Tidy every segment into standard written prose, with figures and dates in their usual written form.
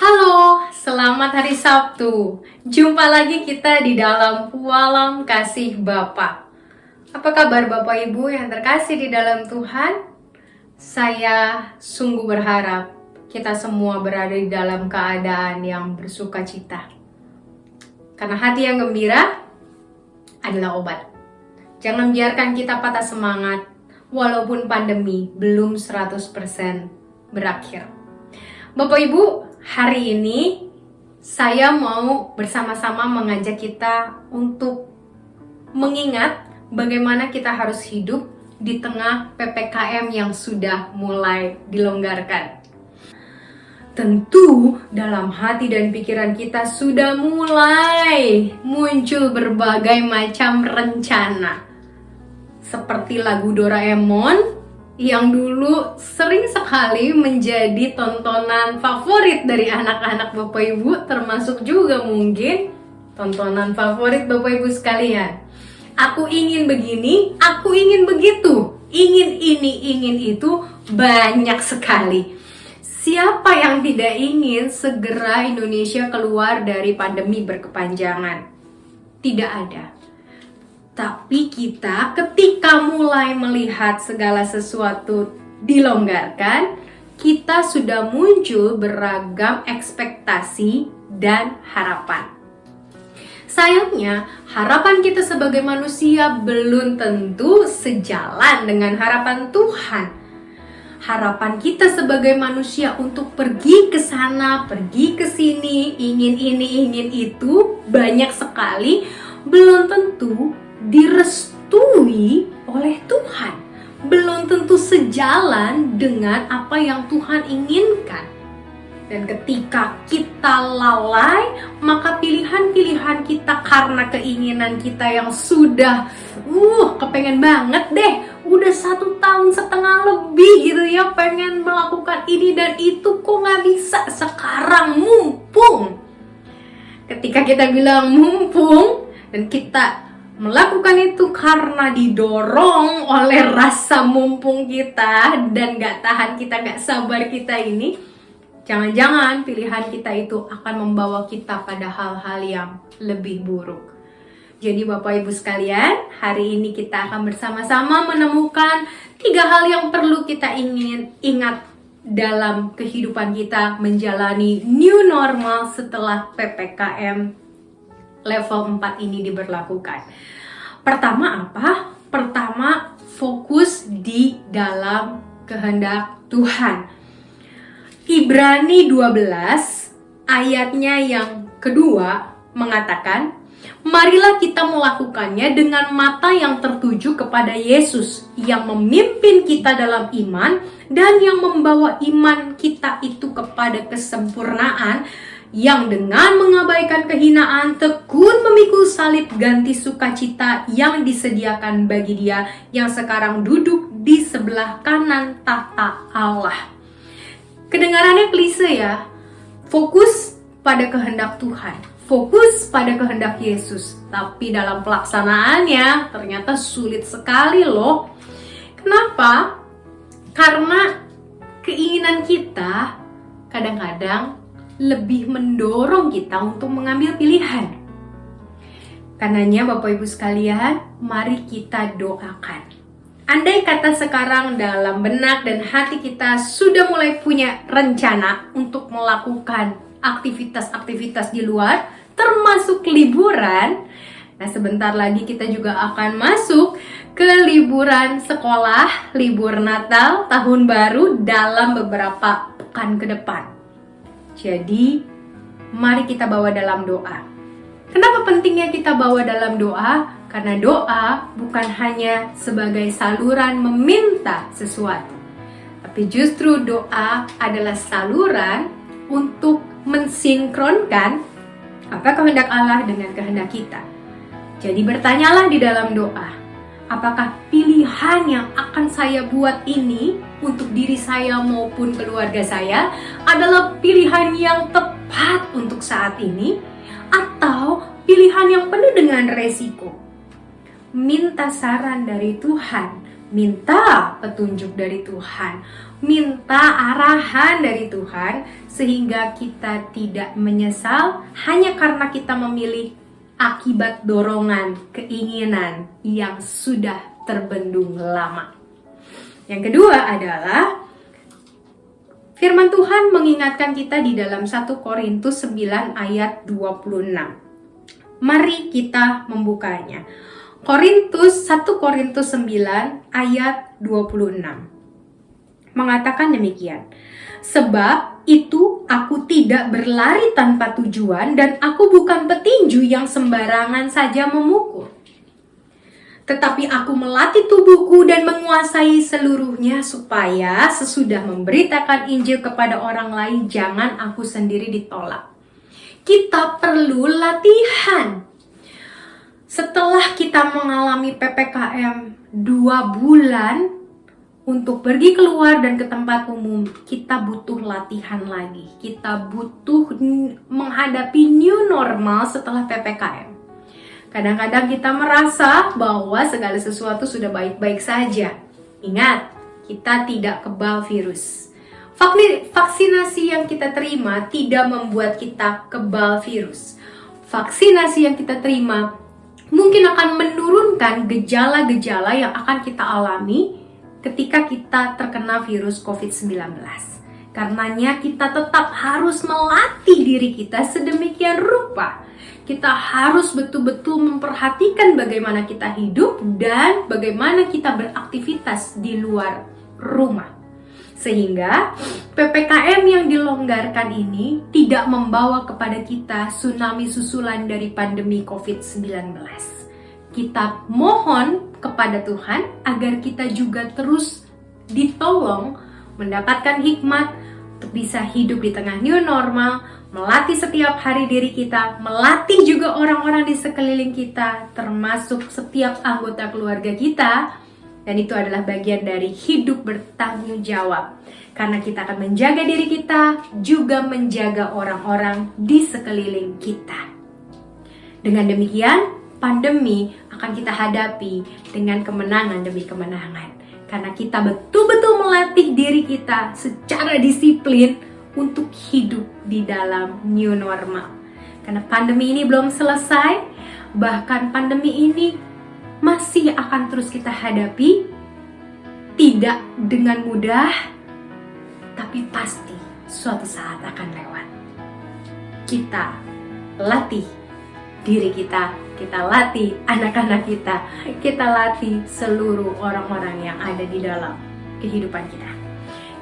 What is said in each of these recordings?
Halo, selamat hari Sabtu. Jumpa lagi kita di dalam Pualam Kasih Bapa. Apa kabar Bapak Ibu yang terkasih di dalam Tuhan? Saya sungguh berharap kita semua berada di dalam keadaan yang bersuka cita. Karena hati yang gembira adalah obat. Jangan biarkan kita patah semangat walaupun pandemi belum 100% berakhir. Bapak Ibu, hari ini saya mau bersama-sama mengajak kita untuk mengingat bagaimana kita harus hidup di tengah PPKM yang sudah mulai dilonggarkan. Tentu dalam hati dan pikiran kita sudah mulai muncul berbagai macam rencana. Seperti lagu Doraemon yang dulu sering sekali menjadi tontonan favorit dari anak-anak Bapak Ibu, termasuk juga mungkin tontonan favorit Bapak Ibu sekalian. Aku ingin begini, aku ingin begitu, ingin ini, ingin itu, banyak sekali. Siapa yang tidak ingin segera Indonesia keluar dari pandemi berkepanjangan? Tidak ada. Tapi kita ketika mulai melihat segala sesuatu dilonggarkan, kita sudah muncul beragam ekspektasi dan harapan. Sayangnya, harapan kita sebagai manusia belum tentu sejalan dengan harapan Tuhan. Harapan kita sebagai manusia untuk pergi ke sana, pergi ke sini, ingin ini, ingin itu, banyak sekali, belum tentu direstui oleh Tuhan, belum tentu sejalan dengan apa yang Tuhan inginkan. Dan ketika kita lalai, maka pilihan-pilihan kita karena keinginan kita yang sudah kepengen banget deh, udah 1,5 tahun lebih gitu ya, pengen melakukan ini dan itu, kok nggak bisa sekarang, mumpung. Ketika kita bilang mumpung dan kita melakukan itu karena didorong oleh rasa mumpung kita dan gak tahan kita, gak sabar kita ini, jangan-jangan pilihan kita itu akan membawa kita pada hal-hal yang lebih buruk. Jadi Bapak Ibu sekalian, hari ini kita akan bersama-sama menemukan 3 hal yang perlu kita ingat dalam kehidupan kita menjalani new normal setelah PPKM level 4 ini diberlakukan. Pertama apa? Pertama, fokus di dalam kehendak Tuhan. Ibrani 12 ayatnya yang kedua mengatakan, marilah kita melakukannya dengan mata yang tertuju kepada Yesus yang memimpin kita dalam iman dan yang membawa iman kita itu kepada kesempurnaan, yang dengan mengabaikan kehinaan tekun memikul salib ganti sukacita yang disediakan bagi Dia yang sekarang duduk di sebelah kanan tahta Allah. Kedengarannya klise ya, fokus pada kehendak Tuhan, fokus pada kehendak Yesus, tapi dalam pelaksanaannya ternyata sulit sekali loh. Kenapa? Karena keinginan kita kadang-kadang lebih mendorong kita untuk mengambil pilihan. Karenanya Bapak Ibu sekalian, mari kita doakan. Andai kata sekarang dalam benak dan hati kita sudah mulai punya rencana untuk melakukan aktivitas-aktivitas di luar, termasuk liburan. Nah, sebentar lagi kita juga akan masuk ke liburan sekolah, libur Natal, Tahun Baru dalam beberapa pekan ke depan. Jadi, mari kita bawa dalam doa. Kenapa pentingnya kita bawa dalam doa? Karena doa bukan hanya sebagai saluran meminta sesuatu, tapi justru doa adalah saluran untuk mensinkronkan apa kehendak Allah dengan kehendak kita. Jadi bertanyalah di dalam doa, apakah pilihan yang akan saya buat ini untuk diri saya maupun keluarga saya adalah pilihan yang tepat untuk saat ini, atau pilihan yang penuh dengan resiko? Minta saran dari Tuhan, minta petunjuk dari Tuhan, minta arahan dari Tuhan, sehingga kita tidak menyesal hanya karena kita memilih akibat dorongan keinginan yang sudah terbendung lama. Yang kedua adalah firman Tuhan mengingatkan kita di dalam 1 Korintus 9 ayat 26. Mari kita membukanya. 1 Korintus 9 ayat 26 mengatakan demikian. Sebab itu aku tidak berlari tanpa tujuan dan aku bukan petinju yang sembarangan saja memukul. Tetapi aku melatih tubuhku dan menguasai seluruhnya supaya sesudah memberitakan Injil kepada orang lain jangan aku sendiri ditolak. Kita perlu latihan. Setelah kita mengalami PPKM 2 bulan untuk pergi keluar dan ke tempat umum, kita butuh latihan lagi. Kita butuh menghadapi new normal setelah PPKM. Kadang-kadang kita merasa bahwa segala sesuatu sudah baik-baik saja. Ingat, kita tidak kebal virus. Vaksinasi yang kita terima tidak membuat kita kebal virus. Vaksinasi yang kita terima mungkin akan menurunkan gejala-gejala yang akan kita alami ketika kita terkena virus COVID-19. Karenanya kita tetap harus melatih diri kita sedemikian rupa. Kita harus betul-betul memperhatikan bagaimana kita hidup dan bagaimana kita beraktivitas di luar rumah. Sehingga PPKM yang dilonggarkan ini tidak membawa kepada kita tsunami susulan dari pandemi COVID-19. Kita mohon kepada Tuhan agar kita juga terus ditolong mendapatkan hikmat untuk bisa hidup di tengah new normal, melatih setiap hari diri kita, melatih juga orang-orang di sekeliling kita, termasuk setiap anggota keluarga kita. Dan itu adalah bagian dari hidup bertanggung jawab. Karena kita akan menjaga diri kita, juga menjaga orang-orang di sekeliling kita. Dengan demikian, pandemi akan kita hadapi dengan kemenangan demi kemenangan. Karena kita betul-betul melatih diri kita secara disiplin untuk hidup di dalam new normal. Karena pandemi ini belum selesai, bahkan pandemi ini masih akan terus kita hadapi, tidak dengan mudah, tapi pasti suatu saat akan lewat. Kita latih diri kita latih anak-anak kita latih seluruh orang-orang yang ada di dalam kehidupan kita.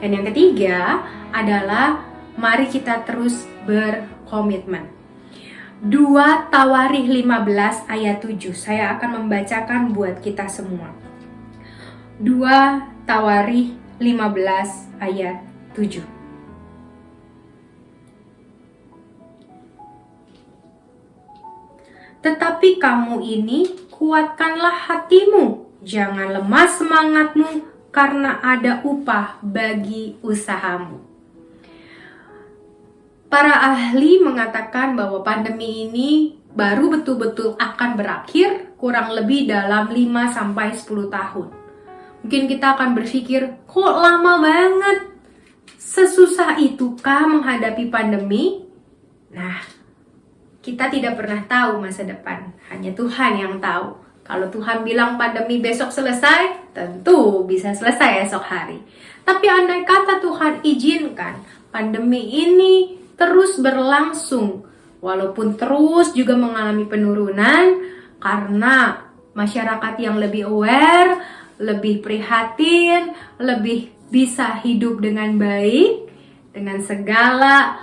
Dan yang ketiga adalah mari kita terus berkomitmen. 2 Tawarikh 15 ayat 7. Saya akan membacakan buat kita semua. 2 Tawarikh 15 ayat 7. Tetapi kamu ini kuatkanlah hatimu, jangan lemah semangatmu karena ada upah bagi usahamu. Para ahli mengatakan bahwa pandemi ini baru betul-betul akan berakhir kurang lebih dalam 5-10 tahun. Mungkin kita akan berpikir, kok lama banget? Sesusah itukah menghadapi pandemi? Nah, kita tidak pernah tahu masa depan. Hanya Tuhan yang tahu. Kalau Tuhan bilang pandemi besok selesai, tentu bisa selesai esok hari. Tapi andai kata Tuhan izinkan pandemi ini terus berlangsung, walaupun terus juga mengalami penurunan karena masyarakat yang lebih aware, lebih prihatin, lebih bisa hidup dengan baik, dengan segala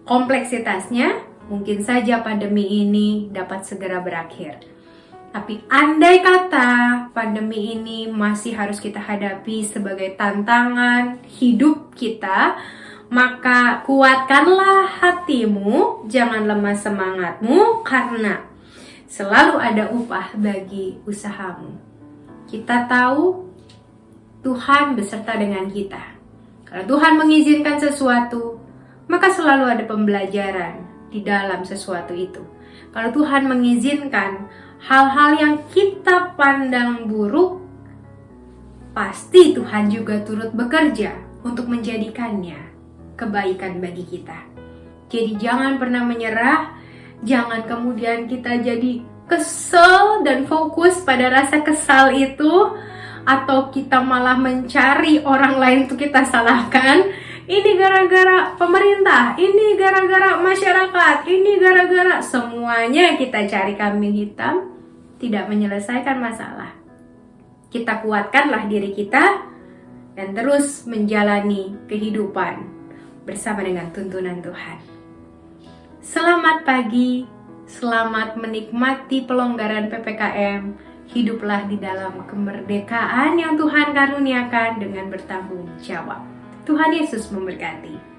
kompleksitasnya, mungkin saja pandemi ini dapat segera berakhir. Tapi andai kata pandemi ini masih harus kita hadapi sebagai tantangan hidup kita, maka kuatkanlah hatimu, jangan lemah semangatmu, karena selalu ada upah bagi usahamu. Kita tahu Tuhan beserta dengan kita. Kalau Tuhan mengizinkan sesuatu, maka selalu ada pembelajaran di dalam sesuatu itu. Kalau Tuhan mengizinkan hal-hal yang kita pandang buruk, pasti Tuhan juga turut bekerja untuk menjadikannya kebaikan bagi kita. Jadi jangan pernah menyerah, jangan kemudian kita jadi kesel dan fokus pada rasa kesal itu, atau kita malah mencari orang lain untuk kita salahkan. Ini gara-gara pemerintah, ini gara-gara masyarakat, ini gara-gara, semuanya kita cari kambing hitam, tidak menyelesaikan masalah. Kita kuatkanlah diri kita dan terus menjalani kehidupan bersama dengan tuntunan Tuhan. Selamat pagi, selamat menikmati pelonggaran PPKM. Hiduplah di dalam kemerdekaan yang Tuhan karuniakan dengan bertanggung jawab. Tuhan Yesus memberkati.